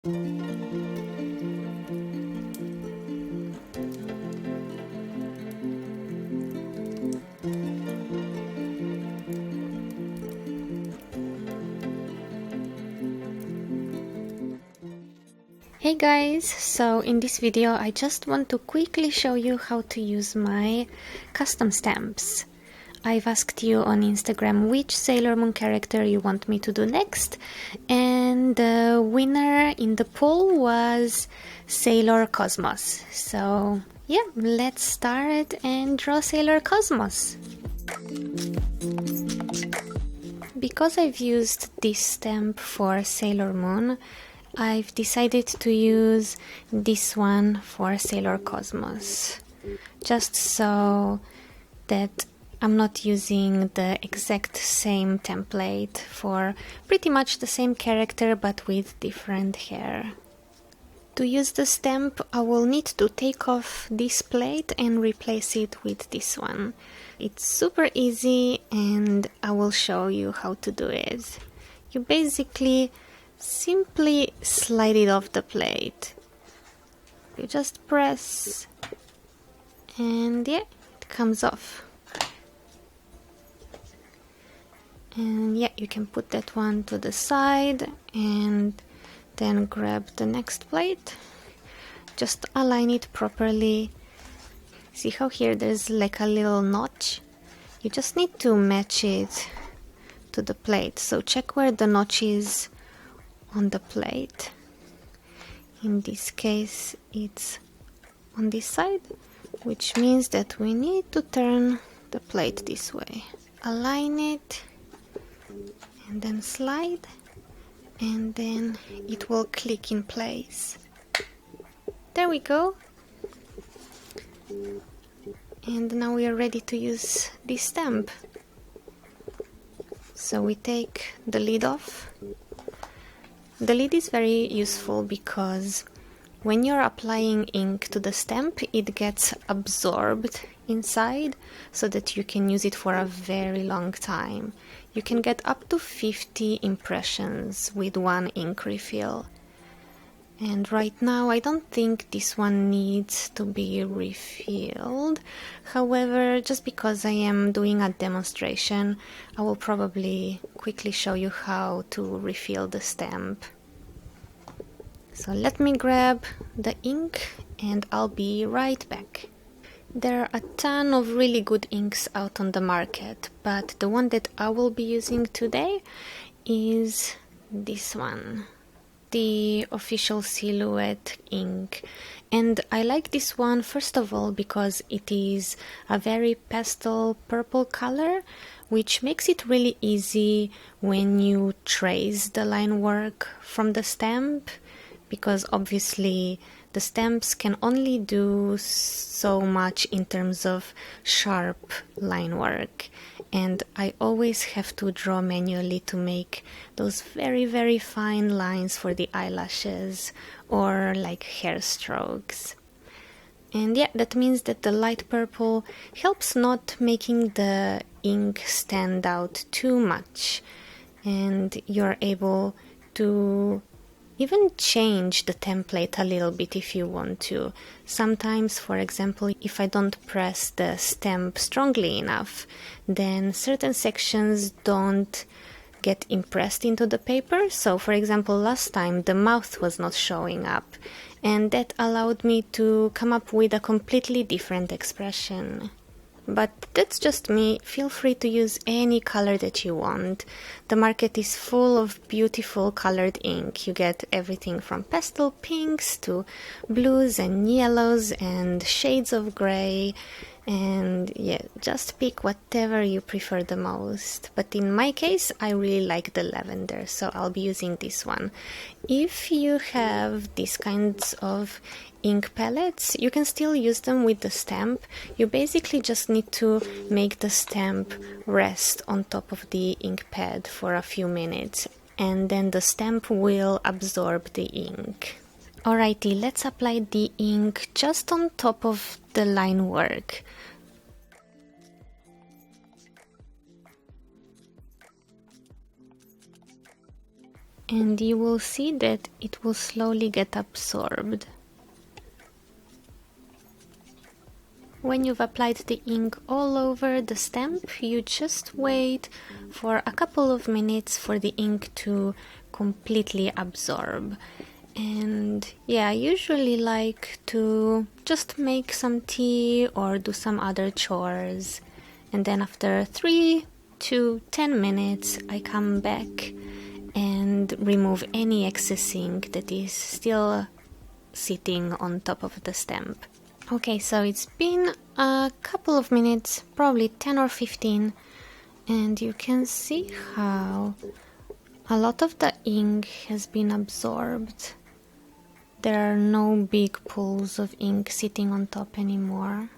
Hey guys, so in this video I just want to quickly show you how to use my custom stamps. I've asked you on Instagram which Sailor Moon character you want me to do next, and the winner in the poll was Sailor Cosmos. So yeah, let's start and draw Sailor Cosmos. Because I've used this stamp for Sailor Moon, I've decided to use this one for Sailor Cosmos, just so that I'm not using the exact same template for pretty much the same character but with different hair. To use the stamp, I will need to take off this plate and replace it with this one. It's super easy and I will show you how to do it. You basically simply slide it off the plate. You just press and yeah, it comes off. And yeah, you can put that one to the side and then grab the next plate. Just align it properly. See how here there's like a little notch? You just need to match it to the plate. So check where the notch is on the plate. In this case it's on this side, which means that we need to turn the plate this way. Align it and then slide, and then it will click in place. There we go. And now we are ready to use this stamp. So we take the lid off. The lid is very useful because when you're applying ink to the stamp, it gets absorbed inside so that you can use it for a very long time. You can get up to 50 impressions with one ink refill. And right now I don't think this one needs to be refilled. However, just because I am doing a demonstration, I will probably quickly show you how to refill the stamp. So let me grab the ink and I'll be right back. There are a ton of really good inks out on the market, but the one that I will be using today is this one, the Official Silhouette ink. And I like this one first of all because it is a very pastel purple color, which makes it really easy when you trace the line work from the stamp, because obviously the stamps can only do so much in terms of sharp line work, and I always have to draw manually to make those very, very fine lines for the eyelashes or like hair strokes. And yeah, that means that the light purple helps not making the ink stand out too much, and you're able to even change the template a little bit if you want to. Sometimes, for example, if I don't press the stamp strongly enough, then certain sections don't get impressed into the paper. So for example, last time the mouth was not showing up, and that allowed me to come up with a completely different expression. But that's just me. Feel free to use any color that you want. The market is full of beautiful colored ink. You get everything from pastel pinks to blues and yellows and shades of gray. And yeah, just pick whatever you prefer the most. But in my case, I really like the lavender, so I'll be using this one. If you have these kinds of ink palettes, you can still use them with the stamp. You basically just need to make the stamp rest on top of the ink pad for a few minutes, and then the stamp will absorb the ink. Alrighty, let's apply the ink just on top of the line work. and you will see that it will slowly get absorbed. When you've applied the ink all over the stamp, you just wait for a couple of minutes for the ink to completely absorb. And yeah, I usually like to just make some tea or do some other chores, and then after 3 to 10 minutes I come back and remove any excess ink that is still sitting on top of the stamp. Okay, so it's been a couple of minutes, probably 10 or 15, and you can see how a lot of the ink has been absorbed. There are no big pools of ink sitting on top anymore.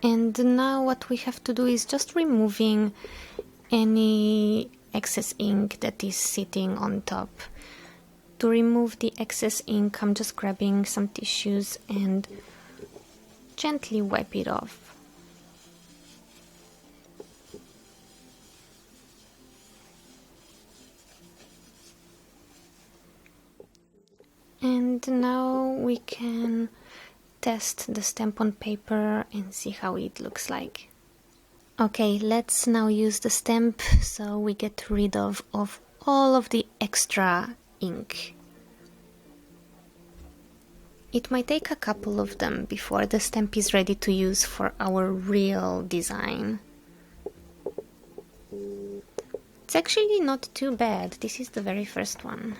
And now what we have to do is just removing any excess ink that is sitting on top. To remove the excess ink, I'm just grabbing some tissues and gently wipe it off. And now we can test the stamp on paper and see how it looks like. Okay, let's now use the stamp so we get rid of all of the extra ink. It might take a couple of them before the stamp is ready to use for our real design. It's actually not too bad. This is the very first one.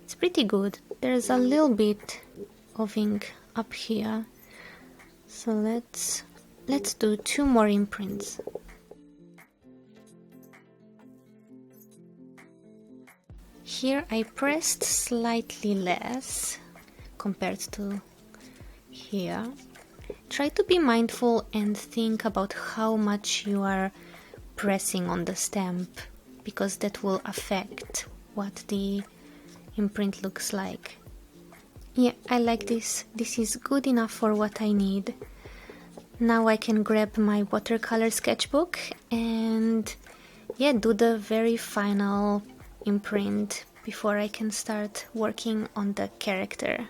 It's pretty good. There's a little bit of ink up here. So let's do 2 more imprints. Here I pressed slightly less compared to here. Try to be mindful and think about how much you are pressing on the stamp, because that will affect what the imprint looks like. Yeah, I like this. This is good enough for what I need. Now I can grab my watercolor sketchbook and yeah, do the very final imprint before I can start working on the character.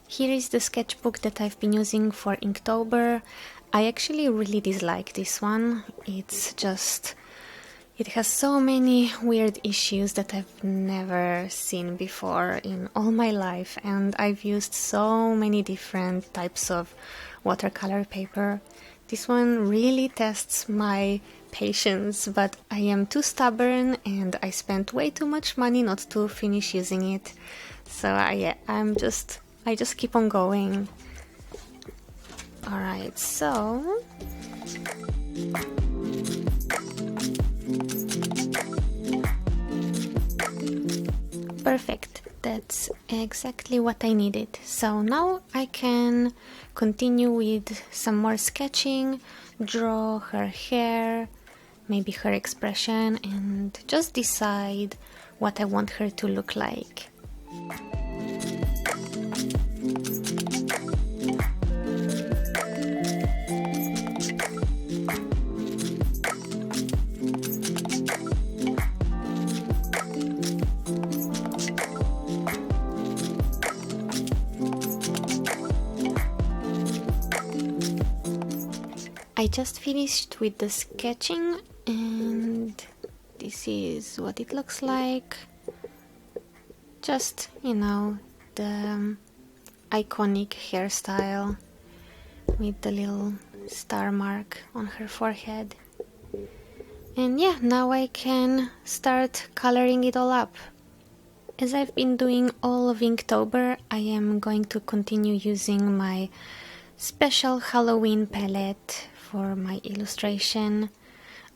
Here is the sketchbook that I've been using for Inktober. I actually really dislike this one. It has so many weird issues that I've never seen before in all my life, and I've used so many different types of watercolor paper. This one really tests my patience, but I am too stubborn and I spent way too much money not to finish using it. So I just keep on going. Alright, so perfect. That's exactly what I needed. So now I can continue with some more sketching, draw her hair, maybe her expression, and just decide what I want her to look like. I just finished with the sketching and this is what it looks like. Just, the iconic hairstyle with the little star mark on her forehead. And yeah, now I can start coloring it all up. As I've been doing all of Inktober, I am going to continue using my special Halloween palette for my illustration.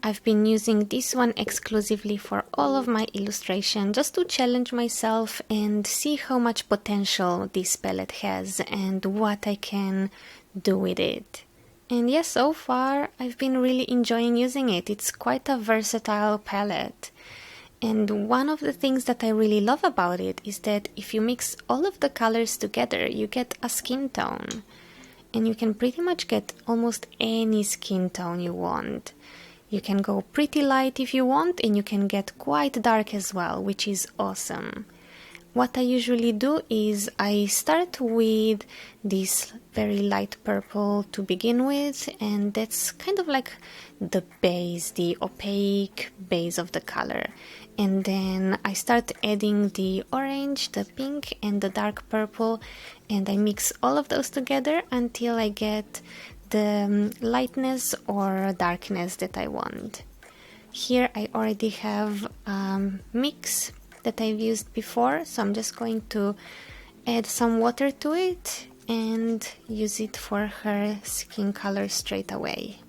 I've been using this one exclusively for all of my illustration, just to challenge myself and see how much potential this palette has and what I can do with it. And yes, so far I've been really enjoying using it. It's quite a versatile palette. And one of the things that I really love about it is that if you mix all of the colors together, you get a skin tone. And you can pretty much get almost any skin tone you want. You can go pretty light if you want, and you can get quite dark as well, which is awesome. What I usually do is I start with this very light purple to begin with, and that's kind of like the base, the opaque base of the color. And then I start adding the orange, the pink, and the dark purple, and I mix all of those together until I get the lightness or darkness that I want. Here I already have a mix that I've used before, so I'm just going to add some water to it and use it for her skin color straight away.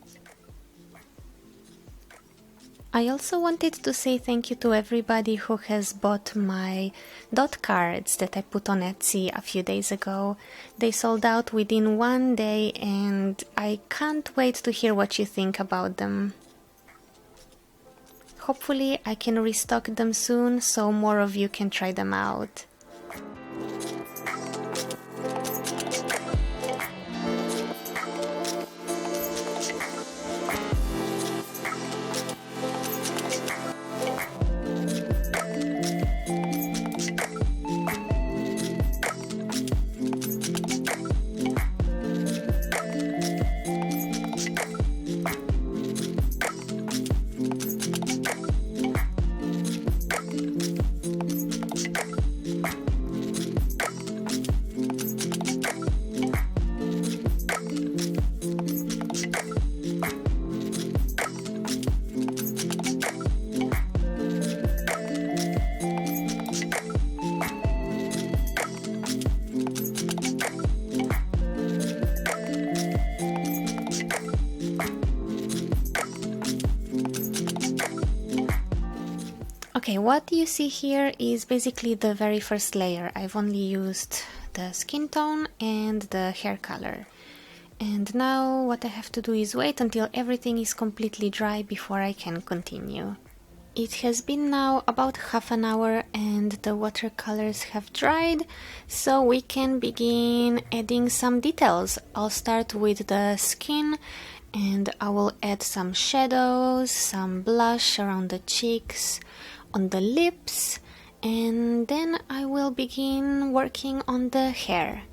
I also wanted to say thank you to everybody who has bought my dot cards that I put on Etsy a few days ago. They sold out within one day, and I can't wait to hear what you think about them. Hopefully I can restock them soon so more of you can try them out. Okay, what you see here is basically the very first layer. I've only used the skin tone and the hair color. And now what I have to do is wait until everything is completely dry before I can continue. It has been now about half an hour and the watercolors have dried, so we can begin adding some details. I'll start with the skin and I will add some shadows, some blush around the cheeks, on the lips, and then I will begin working on the hair.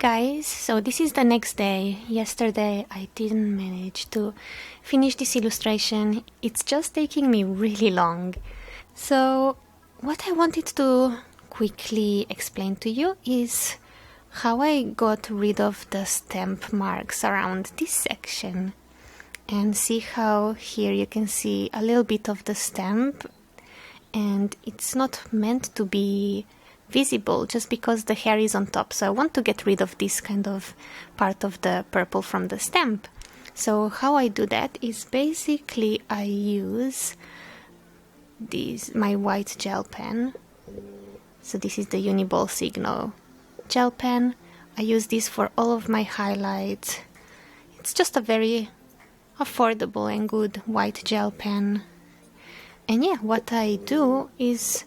guys, so this is the next day. Yesterday I didn't manage to finish this illustration. It's just taking me really long. So what I wanted to quickly explain to you is how I got rid of the stamp marks around this section. And see how here you can see a little bit of the stamp, and it's not meant to be visible just because the hair is on top. So I want to get rid of this kind of part of the purple from the stamp. So how I do that is basically I use my white gel pen. So this is the Uniball Signo gel pen. I use this for all of my highlights. It's just a very affordable and good white gel pen. And yeah, what I do is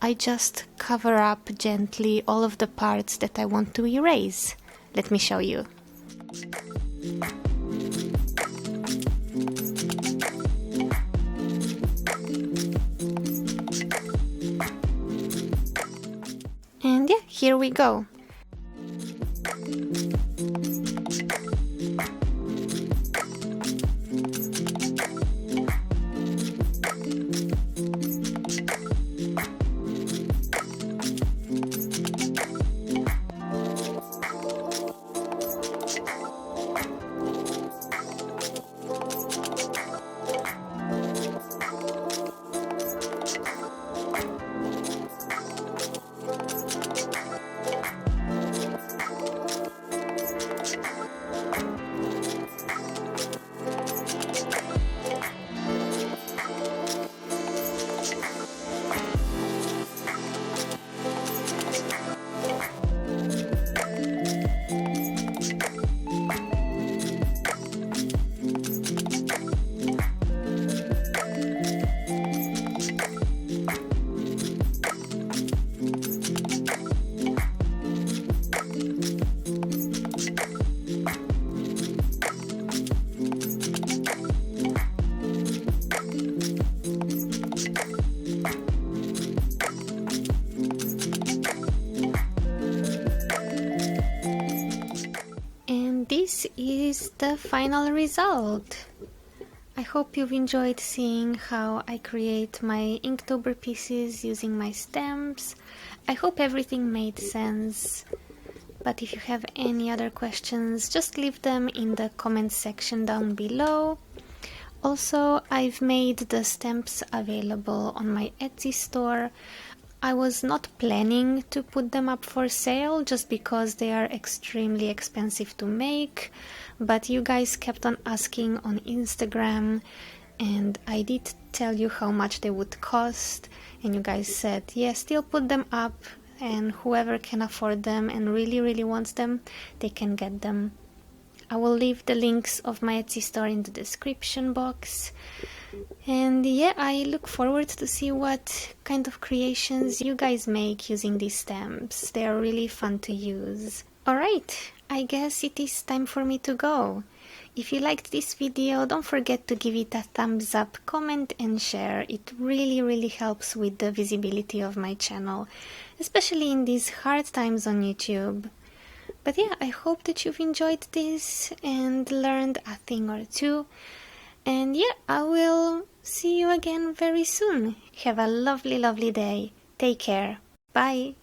I just cover up gently all of the parts that I want to erase. Let me show you. And yeah, here we go. This is the final result. I hope you've enjoyed seeing how I create my Inktober pieces using my stamps. I hope everything made sense. But if you have any other questions, just leave them in the comments section down below. Also, I've made the stamps available on my Etsy store. I was not planning to put them up for sale just because they are extremely expensive to make, but you guys kept on asking on Instagram and I did tell you how much they would cost, and you guys said, yeah, still put them up, and whoever can afford them and really wants them, they can get them. I will leave the links of my Etsy store in the description box. And yeah, I look forward to see what kind of creations you guys make using these stamps. They are really fun to use. Alright, I guess it is time for me to go. If you liked this video, don't forget to give it a thumbs up, comment and share. It really helps with the visibility of my channel, especially in these hard times on YouTube. But yeah, I hope that you've enjoyed this and learned a thing or two. And yeah, I will see you again very soon. Have a lovely day. Take care. Bye.